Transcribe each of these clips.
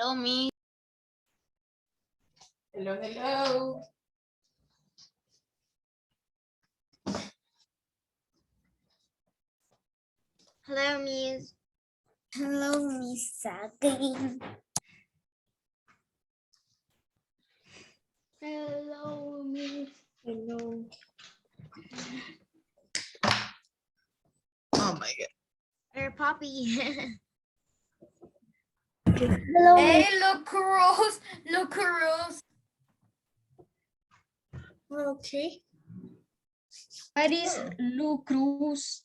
Hello, Miss. Hello, hello. Hello, Miss. Hello, Miss again. Hello, Miss. Hello. Oh my God. Her puppy. Hello, Hey, look, Rose. Look, Rose. Okay. What is Lucruz?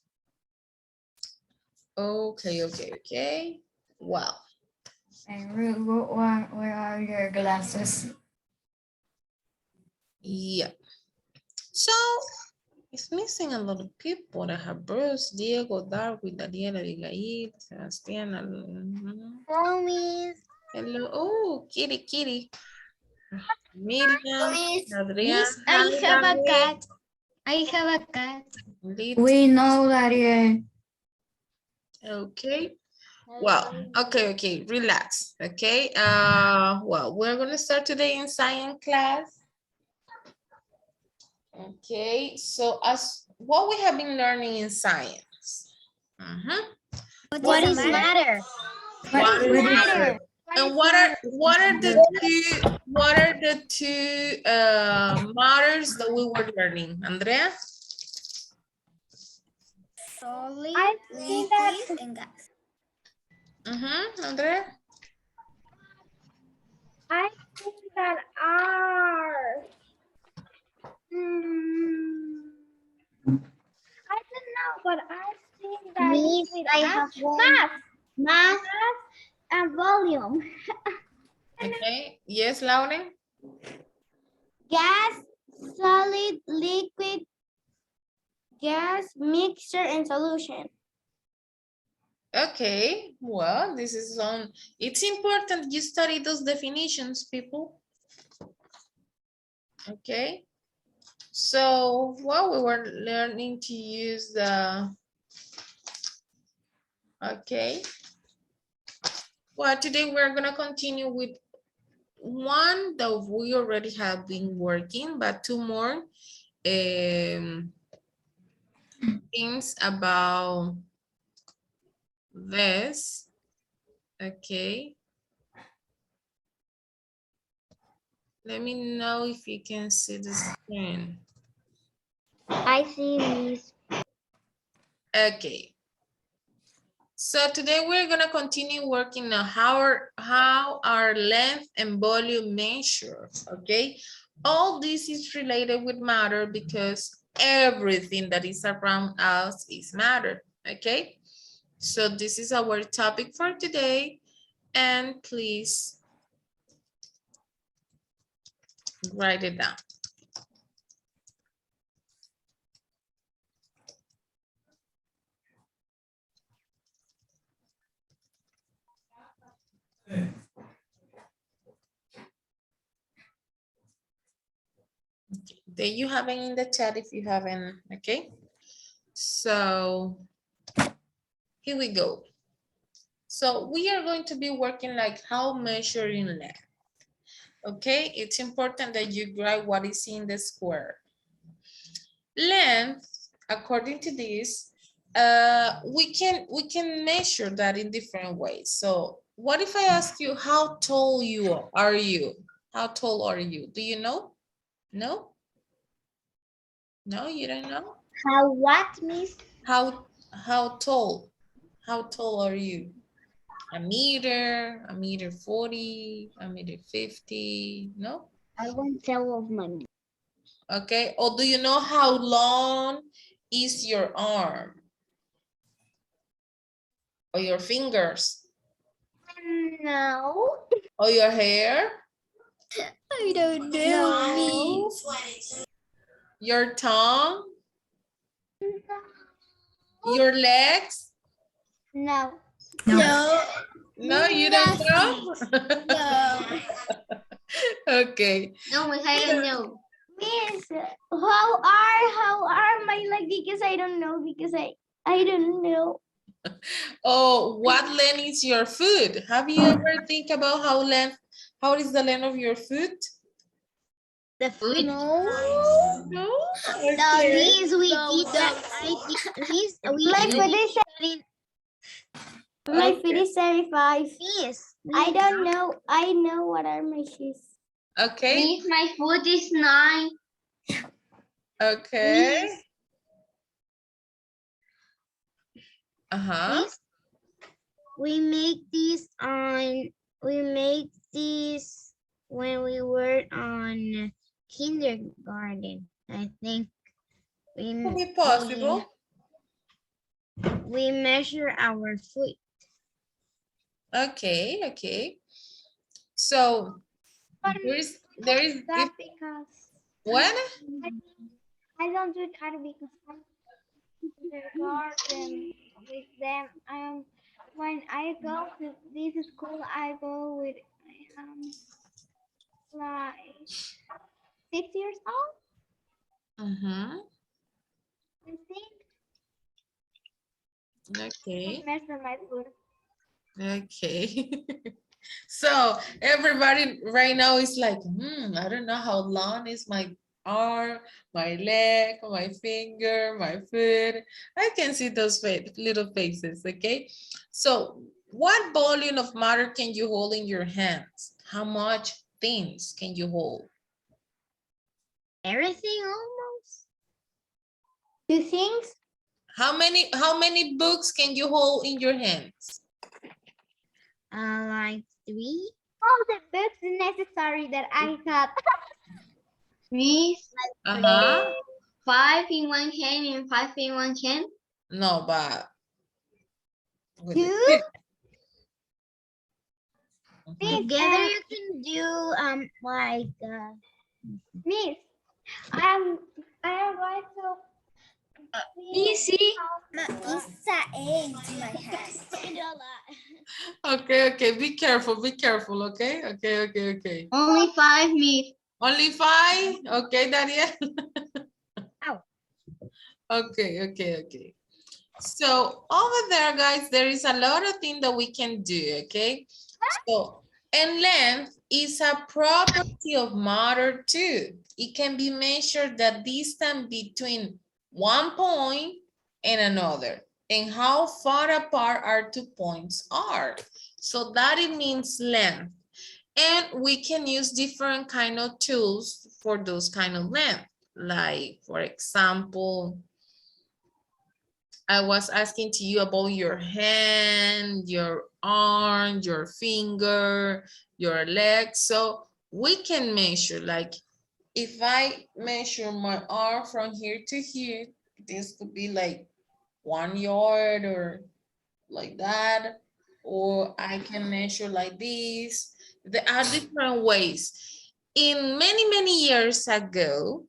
Okay. Wow. And where are your glasses? Yeah. So it's missing a lot of people. I have Bruce, Diego, Darwin, Daniela, Abigail, Sebastián. hello, Miss. Hello. Oh, Kitty. Miriam, Miss, Adriana. I have a cat. I have a cat. Lit. We know that. Okay. Well, okay, relax. Okay. Well, we're gonna start today in science class. Okay, so as what we have been learning in science. What is matter? What is matter? And what are the two matters that we were learning, Andrea? Solid, liquid, and gas. Andrea? I think that are. I don't know, but I think that Miss, I have one. mass and volume. Okay. Yes, Lauren? Gas, solid, liquid, gas, mixture, and solution. Okay, well, this is on. It's important you study those definitions, people. Okay. So, well, we were learning to use the. Okay. Well, today we're gonna continue with one that we already have been working, but two more things about this. Okay. Let me know if you can see the screen. I see, Miss. Okay. So today we're gonna continue working on how our length and volume measure. Okay. All this is related with matter because everything that is around us is matter. Okay. So this is our topic for today. And please write it down. Then you have it in the chat if you haven't, okay? So here we go. So we are going to be working like how measuring length. Okay, it's important that you grab what is in the square. Length, according to this, we can measure that in different ways. So what if I ask you how tall are you? How tall are you? Do you know? No? No, you don't know? How what, Miss? How tall? How tall are you? A meter 40, a meter 50, no? I won't tell of my. Okay, or do you know how long is your arm? Or your fingers? No. Or your hair? I don't know, Miss. Your tongue? Your legs? No. No, you don't know? No. Okay. No, I don't know. Miss, how are my legs? Because I don't know. Because I don't know. Oh, what length is your food? Have you ever think about how is the length of your food? The food. No. No? The Okay. this we eat that. This we My food eat. is my food is 75. This. I don't know. I know what are my shoes. Okay. My food is 9. Okay. Uh-huh. Miss, we make this when we were on kindergarten. I think Could be possible. we measure our food. Okay, okay. So there is That because what? I don't do that because I'm in the garden with them. When I go to this school, I go with like 6 years old. Uh-huh. I think Okay. measure my food. Okay. So everybody right now is like, I don't know how long is my arm, my leg, my finger, my foot. I can see those little faces, okay? So what volume of matter can you hold in your hands? How much things can you hold? Everything almost. 2 things. How many books can you hold in your hands? Like 3. All the books necessary that I have. Miss, Uh-huh. 5 in one hand and 5 in one hand. No, but with 2. the kid. Mhm. Together you can do like Miss, I am going to. easy. Isa egg my hand. Okay, be careful, okay? Okay. Only 5, Miss. Only 5? Okay, Daniel. Ow. Okay. So over there, guys, there is a lot of things that we can do, okay? So, and length is a property of matter too. It can be measured the distance between one point and another, and how far apart our 2 points are. So that it means length. And we can use different kind of tools for those kind of length. Like, for example, I was asking to you about your hand, your arm, your finger, your leg. So we can measure, like if I measure my arm from here to here, this could be like 1 yard or like that. Or I can measure like this. There are different ways. In many years ago,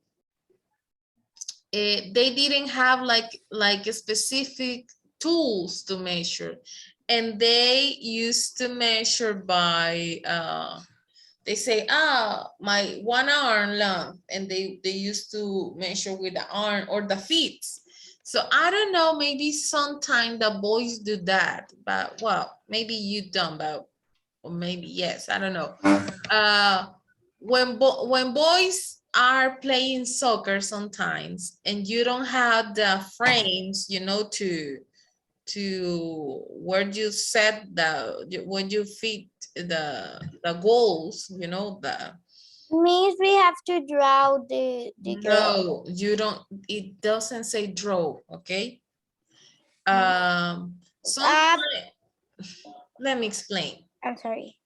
they didn't have like a specific tools to measure, and they used to measure by they say my 1 arm long, and they used to measure with the arm or the feet. So I don't know, maybe sometime the boys do that, but well, maybe you don't, but or maybe yes, I don't know. When boys are playing soccer sometimes, and you don't have the frames, you know, to where you set when you fit the goals, you know, Means we have to draw the girl. no, you don't, it doesn't say draw, okay? Sometimes, let me explain. I'm sorry.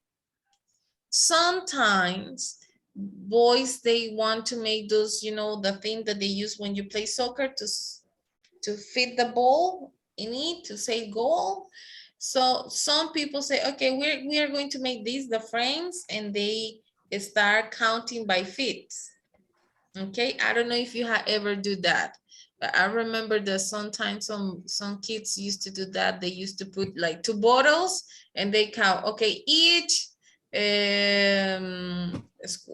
Sometimes boys, they want to make those, you know, the thing that they use when you play soccer to fit the ball in it, to say goal. So some people say, okay, we are going to make these the frames, and they start counting by feet. Okay, I don't know if you have ever do that, but I remember that sometimes some kids used to do that. They used to put like 2 bottles, and they count, okay, each a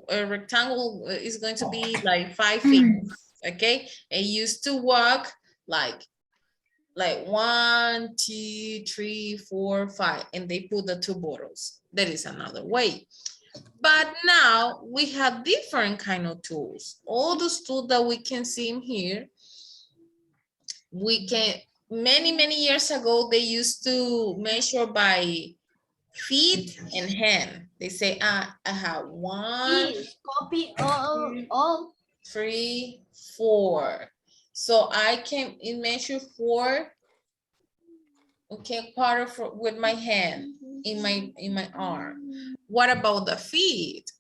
rectangle is going to be like 5 feet, okay? And used to walk like like 1, 2, 3, 4, 5, and they put the 2 bottles. That is another way. But now we have different kind of tools. All those tools that we can see in here, we can, many years ago, they used to measure by feet and hand. They say, I have 1, Copy all. 3, 4. So I can measure 4. Okay, part of with my hand in my arm. What about the feet?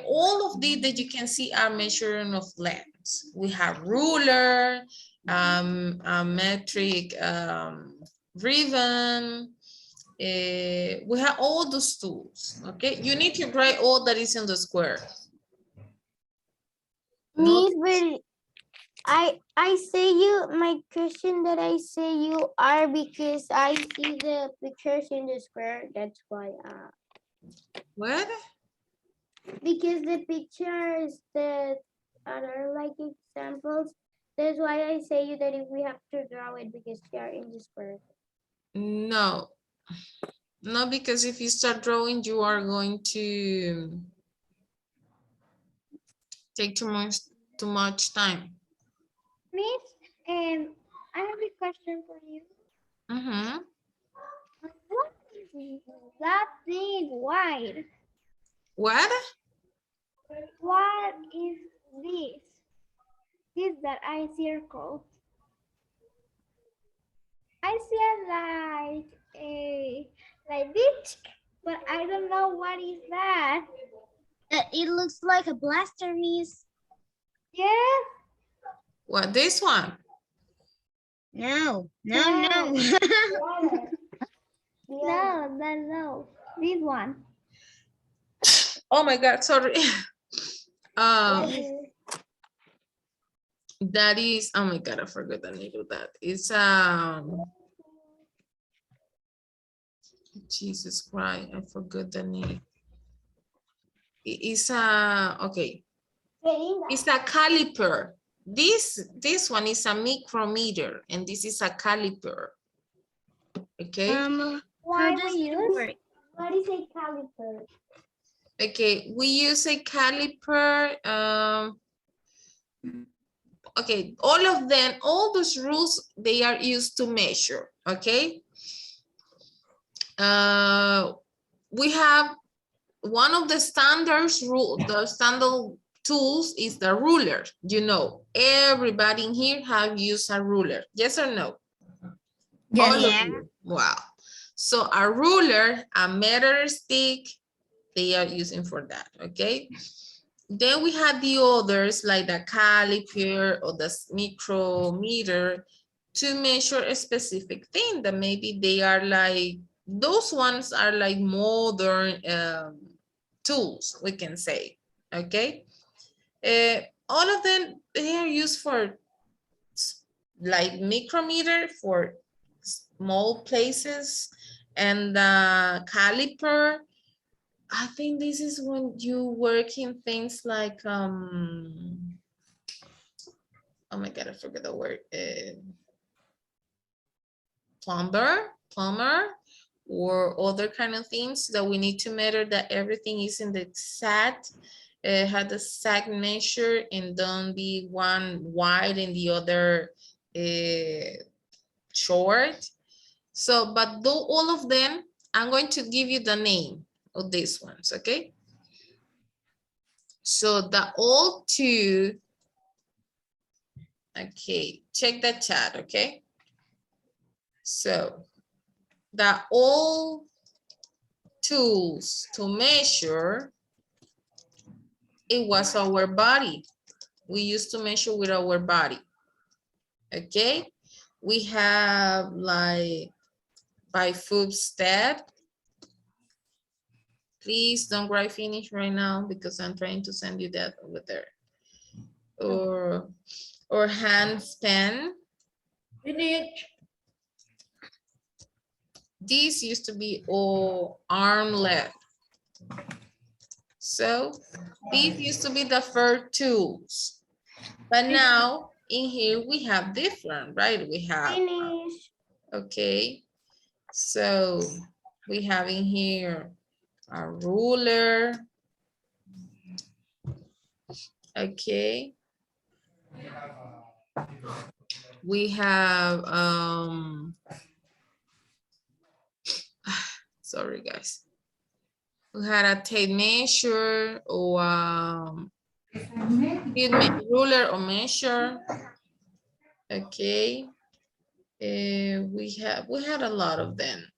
All of these that you can see are measuring of lengths. We have ruler, a metric ribbon. We have all those tools. Okay, you need to write all that is in the square. Miss, but I say you, my question that I say you are because I see the pictures in the square. That's why. What? Because the pictures that are like examples. That's why I say you that if we have to draw it because they are in the square. No. No, because if you start drawing, you are going to take too much time. Miss, I have a question for you. Mm-hmm. What is that thing white? What? What is this? This that I circle. I see like this, but I don't know what is that. It looks like a blaster, Miss. Yes. What, this one? No. No. No. This one. Oh my God, sorry. That is, oh my God, I forgot the name of that. It's Jesus Christ, I forgot the name. It's okay. It's a caliper. This one is a micrometer, and this is a caliper. Okay. Why we use? What is a caliper? Okay, we use a caliper. Okay, all those rules, they are used to measure. Okay. We have one of the standards the standard tools is the ruler. You know, everybody in here have used a ruler. Yes or no? Yes. All of you. Wow. So a ruler, a meter stick, they are using for that. Okay. Then we have the others like the caliper or the micrometer to measure a specific thing that maybe they are like, those ones are like modern tools, we can say, okay? All of them, they are used for like micrometer for small places, and the caliper, I think this is when you work in things like, oh my God, I forget the word. Plumber, or other kind of things that we need to measure that everything is in the exact, had the exact measure and don't be one wide and the other short. So, but though all of them, I'm going to give you the name of these ones, okay? So the all two, okay, check the chat, okay? So the all tools to measure, it was our body. We used to measure with our body, okay? We have like by footstep. Please don't write finish right now because I'm trying to send you that over there. Or hand span. Finish. These used to be all arm length. So these used to be the first tools. But now in here we have different, right? We have Finish. Okay, so we have in here a ruler. Okay. We have sorry guys. We had a tape measure or ruler or measure. Okay. We had a lot of them.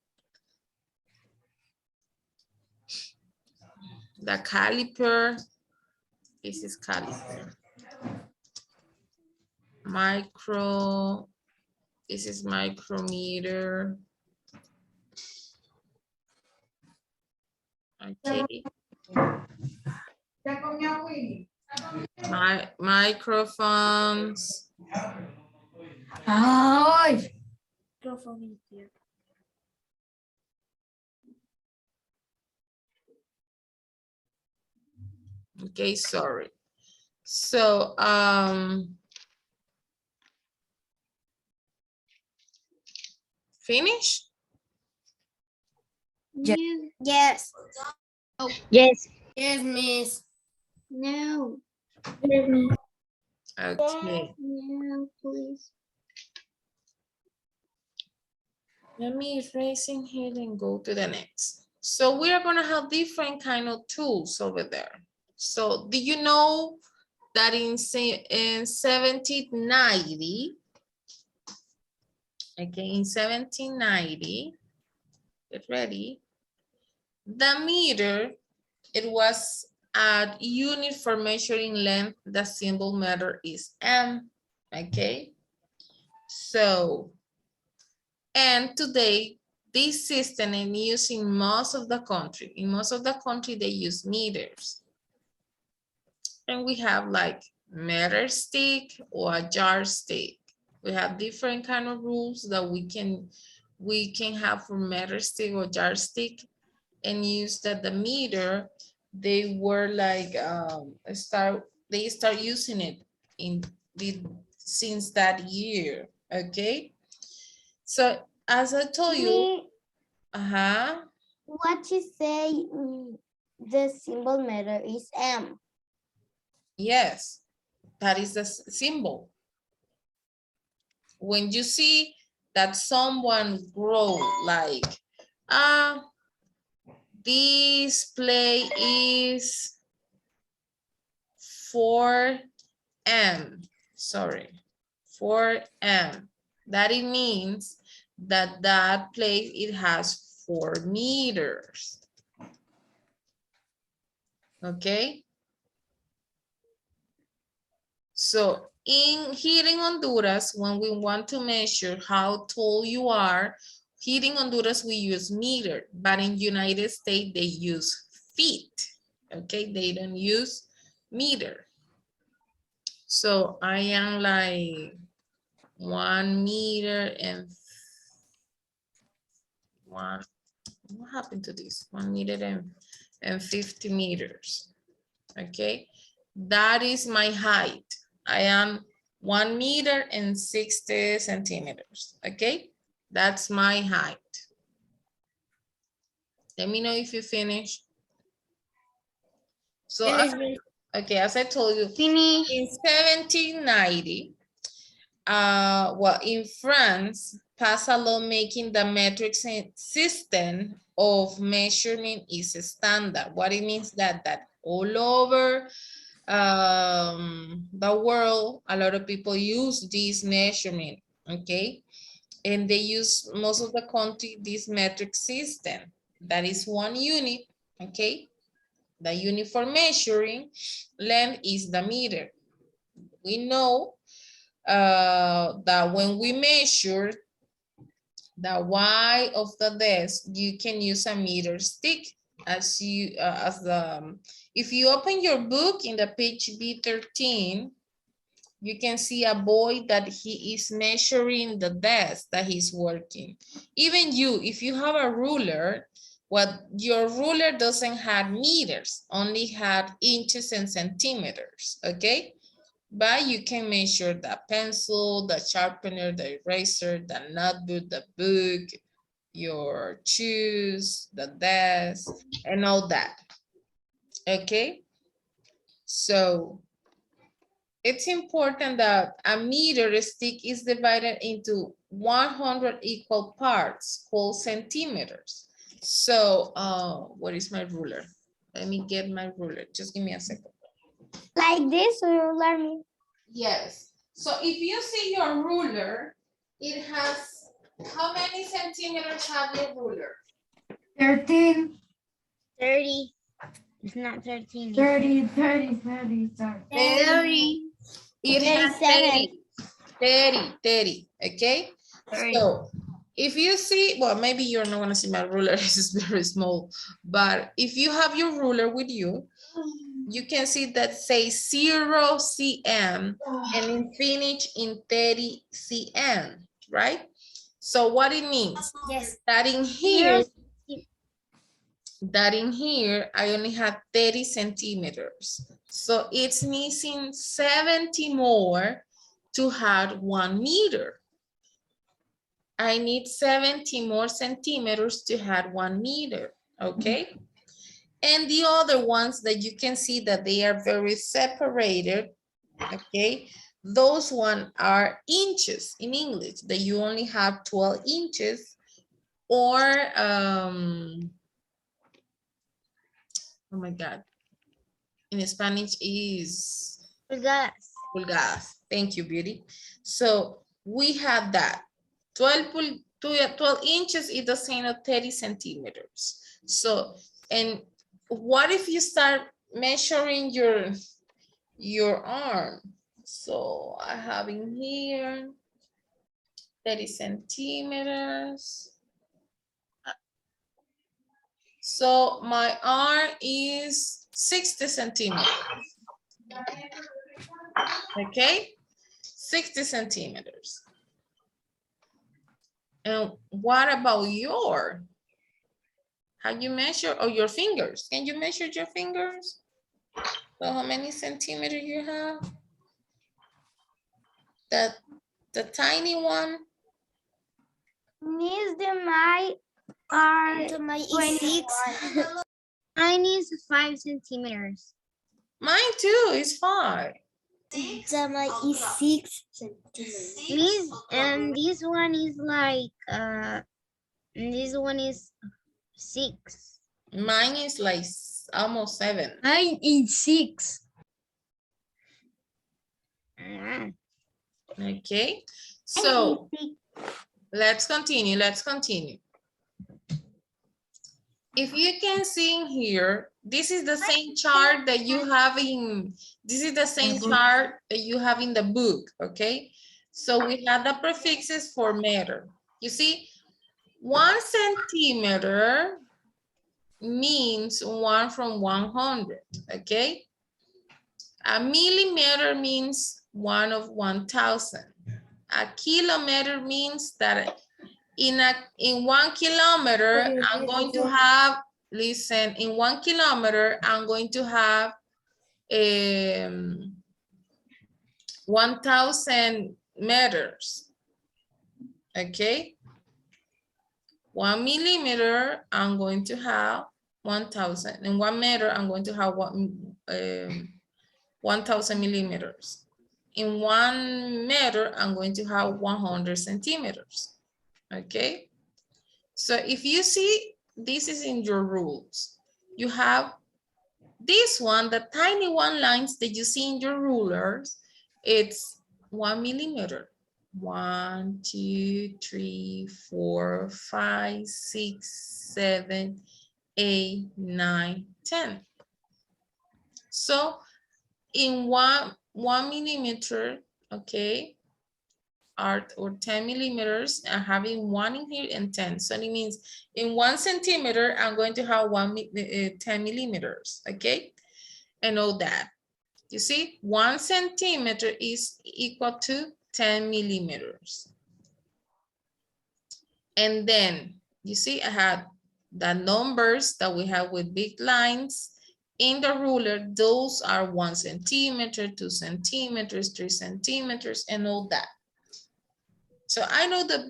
The caliper. This is caliper. Micro. This is micrometer. Okay. Microphones. Okay, sorry. So, finish? Yes. Yes. Yes. Yes, miss. No. Okay. No, please. Let me erase in here and go to the next. So we are gonna have different kind of tools over there. So do you know that in 1790, okay, in 1790, get ready, the meter, it was a unit for measuring length. The symbol meter is M, okay? So, and today, this system is used in most of the country. In most of the country, they use meters. And we have like meter stick or a jar stick. We have different kind of rules that we can have for meter stick or jar stick, and use that the meter, they were like they start using it since that year. Okay, so as I told you, Me, What you say? The symbol matter is M. yes, that is the symbol. When you see that someone grow like this play is 4M, sorry, 4M. That it means that that place, it has 4 meters. Okay. So here in Honduras, when we want to measure how tall you are, here in Honduras, we use meter, but in United States, they use feet. Okay, they don't use meter. So I am like 1 meter and what happened to this? 1 meter and 50 meters. Okay, that is my height. I am 1 meter and 60 centimeters. Okay, that's my height. Let me know if you finish. So, okay, as I told you, Finish. in 1790, well, in France, passed a law making the metric system of measurement is a standard. What it means that all over the world, a lot of people use this measurement, okay? And they use most of the country this metric system. That is 1 unit, okay? The unit for measuring length is the meter. We know that when we measure the Y of the desk, you can use a meter stick as you if you open your book in the page B13, you can see a boy that he is measuring the desk that he's working. Even you, if you have a ruler, your ruler doesn't have meters, only have inches and centimeters, okay? But you can measure the pencil, the sharpener, the eraser, the notebook, the book, your shoes, the desk, and all that. Okay? So it's important that a meter stick is divided into 100 equal parts called centimeters. So, what is my ruler? Let me get my ruler. Just give me a second. Like this, you learn me. Yes. So if you see your ruler, it has, how many centimeters have your ruler? 13. 30. It's not 13. 30. 30. It has 37. 30, okay? 30. So if you see, well, maybe you're not gonna see my ruler, it's very small, but if you have your ruler with you, you can see that says 0 cm and infinity in 30 cm, right? So what it means, Yes. that in here, I only have 30 centimeters. So it's missing 70 more to have 1 meter. I need 70 more centimeters to have 1 meter, okay? And the other ones that you can see that they are very separated, okay? Those ones are inches in English, that you only have 12 inches, or, oh my God, in Spanish is pulgadas. Thank you, Beauty. So we have that. 12 inches is the same as 30 centimeters. So, and what if you start measuring your arm? So I have in here 30 centimeters. So my arm is 60 centimeters. Okay, 60 centimeters. And what about how you measure, or your fingers? Can you measure your fingers? So how many centimeters you have? The tiny one? Miss my are 26. Mine is 5 centimeters. Mine too is 5. Mine is 6 centimeters. Miss, and this one is like this one is 6. Mine is like almost 7. Mine is 6. Okay, so let's continue. If you can see in here, this is the same chart that you have in, chart that you have in the book, okay? So we have the prefixes for meter. You see, 1 centimeter means 1 from 100, okay? A millimeter means 1 of 1,000. A kilometer means that in 1 kilometer, I'm going to have, listen, in 1 kilometer, I'm going to have 1,000 meters. Okay. 1 millimeter, I'm going to have 1,000. In 1 meter, I'm going to have 1,000 millimeters. In 1 meter, I'm going to have 100 centimeters. Okay. So if you see, this is in your rules. You have this one, the tiny one lines that you see in your rulers, it's 1 millimeter. 1, 2, 3, 4, 5, 6, 7, 8, 9, 10. So in one millimeter, okay, or 10 millimeters, and having 1 in here and 10. So it means in 1 centimeter, I'm going to have 10 millimeters, okay? And all that. You see, 1 centimeter is equal to 10 millimeters. And then, you see, I had the numbers that we have with big lines in the ruler, those are 1 centimeter, 2 centimeters, 3 centimeters, and all that. So I know that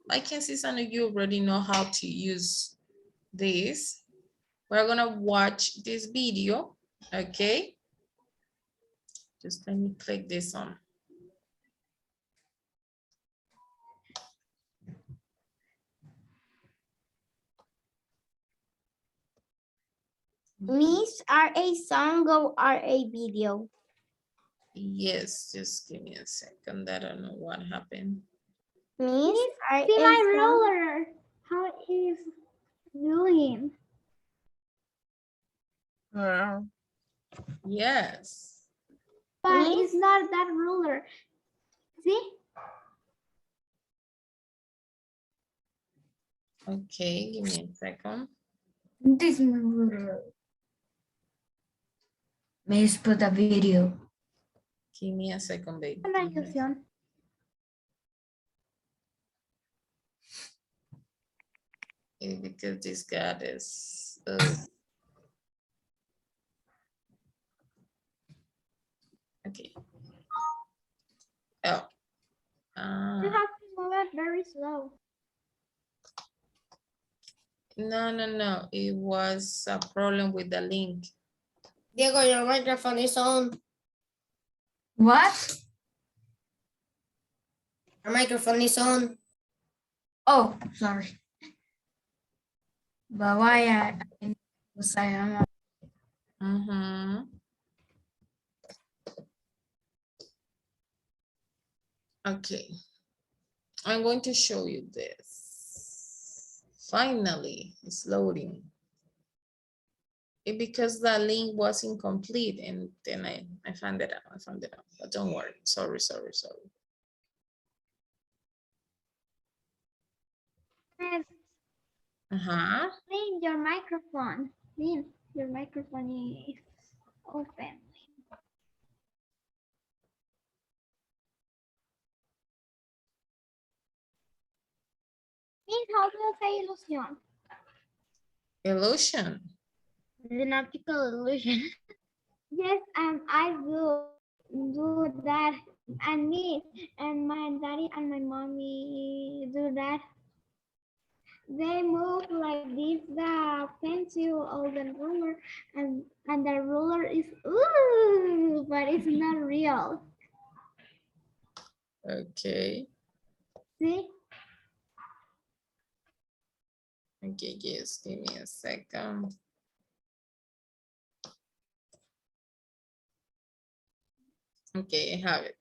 I can see some of you already know how to use this. We're gonna watch this video, okay? Just let me click this on. Miss RA song or RA video? Yes, just give me a second. I don't know what happened. Miss RA See my song. ruler. How it is doing. Yes. But Miss? it's not that ruler. See? Okay, give me a second. This Miss put a video. Give me a second, baby. Una ilusión. Because this guy is okay. Oh. You have to move it very slow. No. It was a problem with the link. Diego, your microphone is on. What? Your microphone is on. Oh, sorry. But why I was I am Mm-hmm. Okay. I'm going to show you this. Finally, it's loading. Because the link was incomplete and then I found it out. But don't worry. Sorry. Uh-huh. Lynn, your microphone. Lynn, your microphone is open. Lynn, how do you say illusion? Illusion. An optical illusion. Yes, I will do that. And me and my daddy and my mommy do that. They move like this, the pencil or the ruler, and the ruler is ooh, but it's not real. Okay. See? Okay, just give me a second. Okay, I have it.